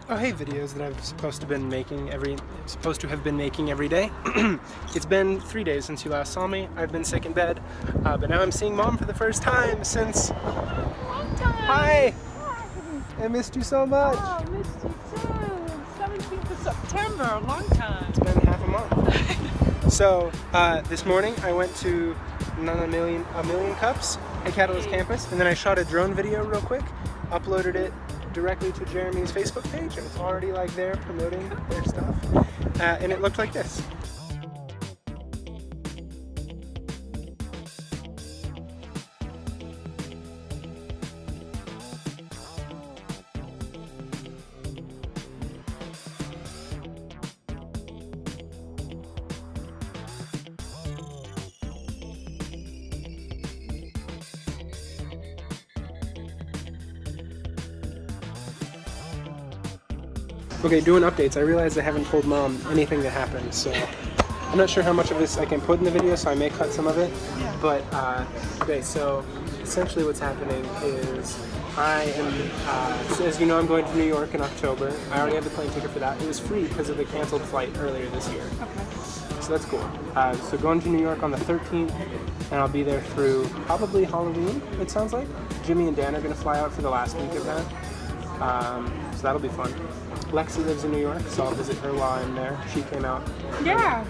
Oh hey, videos that I'm supposed to have been making every day. It's been 3 days since you last saw me. I've been sick in bed, but now I'm seeing Mom for the first time since. Long time. Hi. I missed you so much. Oh, missed you too. 17th of September, a long time. It's been half a month. So this morning I went to a million cups at Catalyst Campus, and then I shot a drone video real quick, uploaded it directly to Jeremy's Facebook page, and it's already like there promoting their stuff, and it looked like this. Okay, doing updates. I realized I haven't told Mom anything that happened, so I'm not sure how much of this I can put in the video, so I may cut some of it. Yeah. But, okay, so essentially what's happening is I am, so as you know, I'm going to New York in October. I already have the plane ticket for that. It was free because of the canceled flight earlier this year. Okay. So that's cool. So going to New York on the 13th, and I'll be there through probably Halloween, it sounds like. Jimmy and Dan are going to fly out for the last week of that. So that'll be fun. Lexi lives in New York, so I'll visit her while I'm there. She came out. Yeah.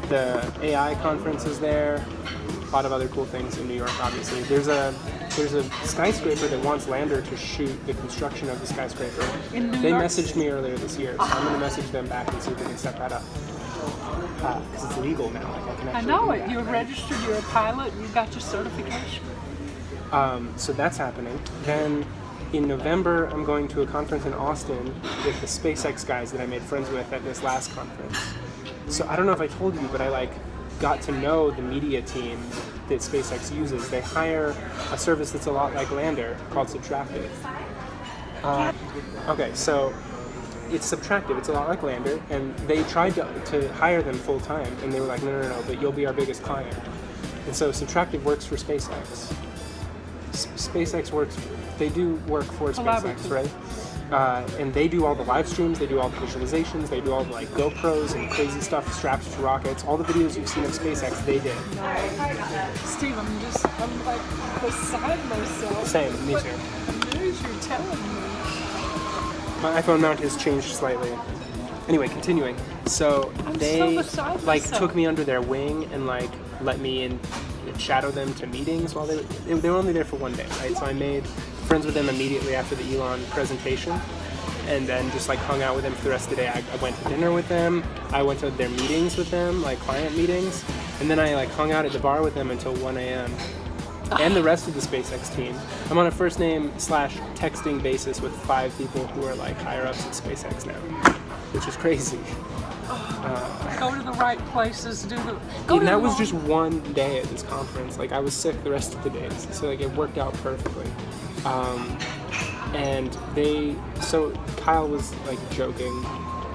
The AI conference is there. A lot of other cool things in New York, obviously. There's a skyscraper that wants Lander to shoot the construction of the skyscraper. In New They York? messaged me earlier this year, so I'm going to message them back and see if we can set that up. Because it's legal now. Like, I can I actually know do it. that. You're registered, you're a pilot, you got your certification. So that's happening. Then in November, I'm going to a conference in Austin with the SpaceX guys that I made friends with at this last conference. So I don't know if I told you, but I got to know the media team that SpaceX uses. They hire a service that's a lot like Lander called Subtractive. Okay, so it's Subtractive. It's a lot like Lander, and they tried to hire them full time, and they were like, no, but you'll be our biggest client. And so Subtractive works for SpaceX. SpaceX works. They do work for SpaceX, right? And they do all the live streams, they do all the visualizations, they do all the GoPros and crazy stuff strapped to rockets. All the videos you've seen of SpaceX, they did. Steve, I'm like beside myself. Same, me too. The news you're telling me. My iPhone mount has changed slightly. Anyway, continuing. So they beside myself. took me under their wing and let me in, shadow them to meetings while they were only there for one day, right? So I made friends with them immediately after the Elon presentation, and then just hung out with them for the rest of the day. I went to dinner with them. I went to their meetings with them, client meetings, and then I hung out at the bar with them until 1 a.m. and the rest of the SpaceX team. I'm on a first name / texting basis with 5 people who are higher ups at SpaceX now, which is crazy. Go to the right places, And that was just one day at this conference. I was sick the rest of the days, so it worked out perfectly. And so Kyle was joking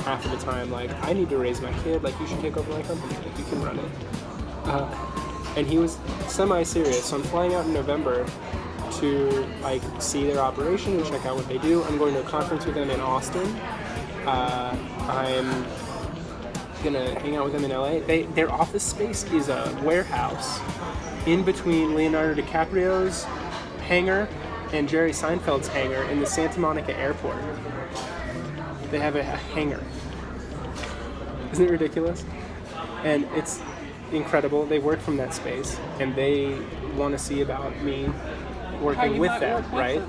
half of the time, I need to raise my kid, you should take over my company, you can run it. And he was semi-serious, so I'm flying out in November to see their operation and check out what they do. I'm going to a conference with them in Austin. I'm gonna hang out with them in LA. Their office space is a warehouse in between Leonardo DiCaprio's hangar and Jerry Seinfeld's hangar in the Santa Monica airport. They have a hangar. Isn't it ridiculous? And it's incredible. They work from that space, and they want to see about me working with them, right?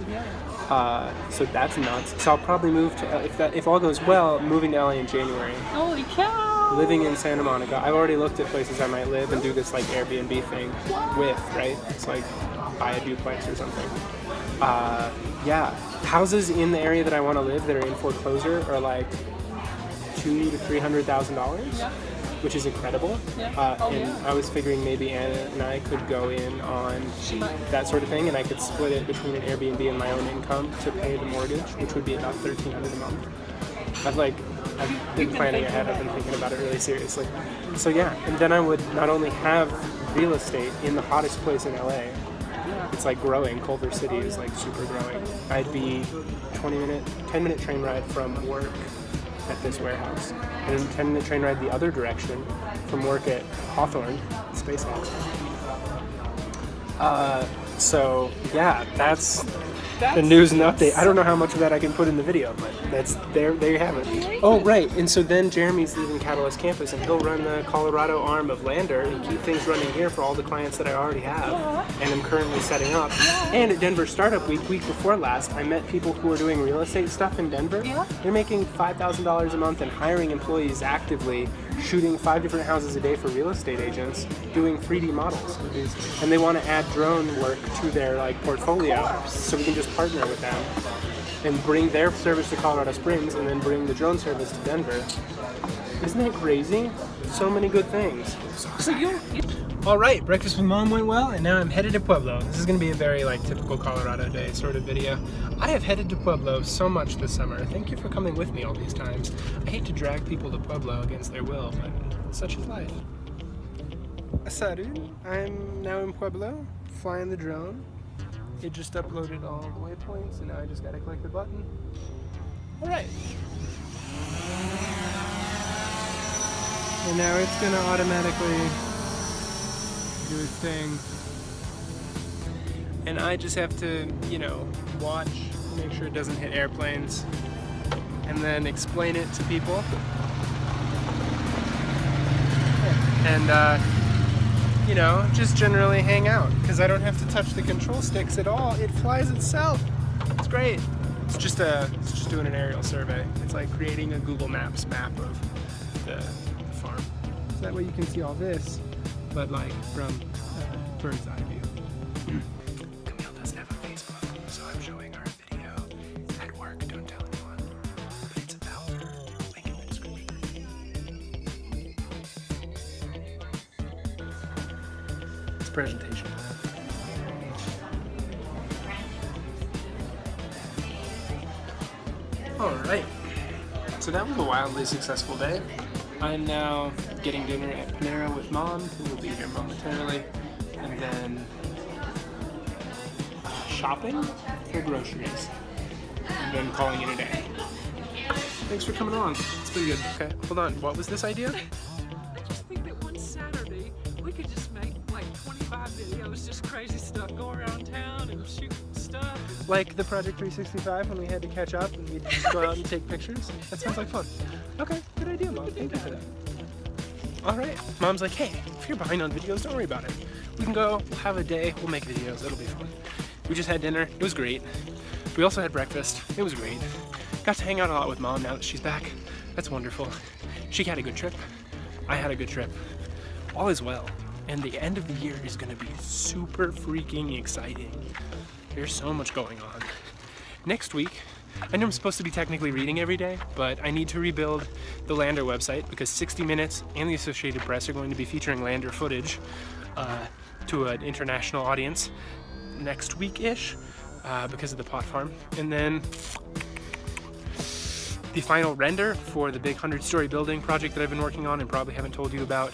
So that's nuts. So I'll probably move to, if all goes well, moving to LA in January. Holy cow! Living in Santa Monica. I've already looked at places I might live and do this Airbnb thing with, right? It's buy a duplex or something. Yeah, houses in the area that I want to live that are in foreclosure are $200,000 to $300,000, Yeah. which is incredible. Yeah. And I was figuring maybe Anna and I could go in on that sort of thing, and I could split it between an Airbnb and my own income to pay the mortgage, which would be about $1,300 a month. I've been planning ahead. I've been thinking about it really seriously. So yeah, and then I would not only have real estate in the hottest place in LA, It's like growing. Culver City is like super growing. I'd be 10-minute train ride from work at this warehouse, and then 10-minute train ride the other direction from work at Hawthorne, SpaceX. So yeah, that's the news and update. I don't know how much of that I can put in the video, but that's there you have it. Oh right, and so then Jeremy's leaving Catalyst campus, and he'll run the Colorado arm of Lander and keep things running here for all the clients that I already have and I'm currently setting up. And at Denver Startup Week before last, I met people who are doing real estate stuff in Denver. They're making $5,000 a month and hiring employees actively, shooting 5 different houses a day for real estate agents, doing 3D models. And they want to add drone work to their like portfolio, so we can just partner with them and bring their service to Colorado Springs and then bring the drone service to Denver. Isn't that crazy? So many good things. All right, breakfast with mom went well, and now I'm headed to Pueblo. This is going to be a very like typical Colorado day sort of video. I have headed to Pueblo so much this summer. Thank you for coming with me all these times. I hate to drag people to Pueblo against their will, but such is life. Salud, I'm now in Pueblo, flying the drone. It just uploaded all the waypoints, and now I just gotta click the button. All right. And now it's gonna automatically do its thing. And I just have to, you know, watch, make sure it doesn't hit airplanes, and then explain it to people. And, you know, just generally hang out, because I don't have to touch the control sticks at all. It flies itself. It's great. It's just doing an aerial survey. It's like creating a Google Maps map of the farm. So that way you can see all this, but like from bird's eye view. Camille doesn't have a Facebook, so I'm showing her a video at work. Don't tell anyone. But it's about her. Link in the description. It's presentation. Alright, so that was a wildly successful day. I'm now getting dinner at Panera with mom, who will be here momentarily, and then shopping for groceries, and then calling it a day. Thanks for coming along. It's been good. Okay, hold on. What was this idea? I just think that one Saturday we could just make like 25 videos, just crazy stuff, go around town and shoot stuff. Like the Project 365 when we had to catch up and we'd just go out and take pictures? That sounds like fun. Okay, good idea, Mom. Thank you for that. Alright, Mom's like, hey, if you're behind on videos, don't worry about it. We can go, we'll have a day, we'll make videos, it'll be fun. We just had dinner, it was great. We also had breakfast, it was great. Got to hang out a lot with Mom now that she's back. That's wonderful. She had a good trip. I had a good trip. All is well. And the end of the year is gonna be super freaking exciting. There's so much going on. Next week, I know I'm supposed to be technically reading every day, but I need to rebuild the Lander website because 60 Minutes and the Associated Press are going to be featuring Lander footage to an international audience next week-ish because of the pot farm. And then the final render for the big 100-story building project that I've been working on and probably haven't told you about.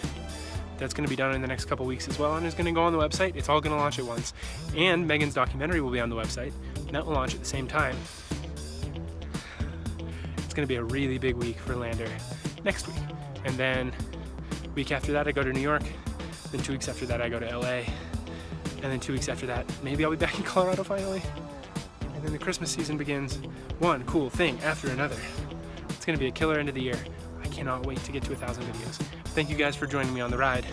That's going to be done in the next couple weeks as well, and it's going to go on the website. It's all going to launch at once. And Megan's documentary will be on the website, and that will launch at the same time. It's going to be a really big week for Lander next week. And then week after that, I go to New York. Then 2 weeks after that, I go to LA. And then 2 weeks after that, maybe I'll be back in Colorado finally. And then the Christmas season begins. One cool thing after another. It's going to be a killer end of the year. I cannot wait to get to 1,000 videos. Thank you guys for joining me on the ride.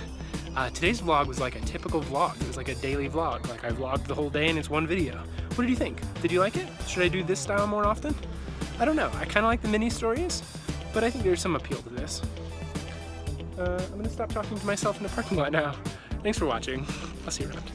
Today's vlog was like a typical vlog. It was like a daily vlog. Like I vlogged the whole day and it's one video. What did you think? Did you like it? Should I do this style more often? I don't know. I kind of like the mini stories, but I think there's some appeal to this. I'm gonna stop talking to myself in the parking lot now. Thanks for watching. I'll see you around.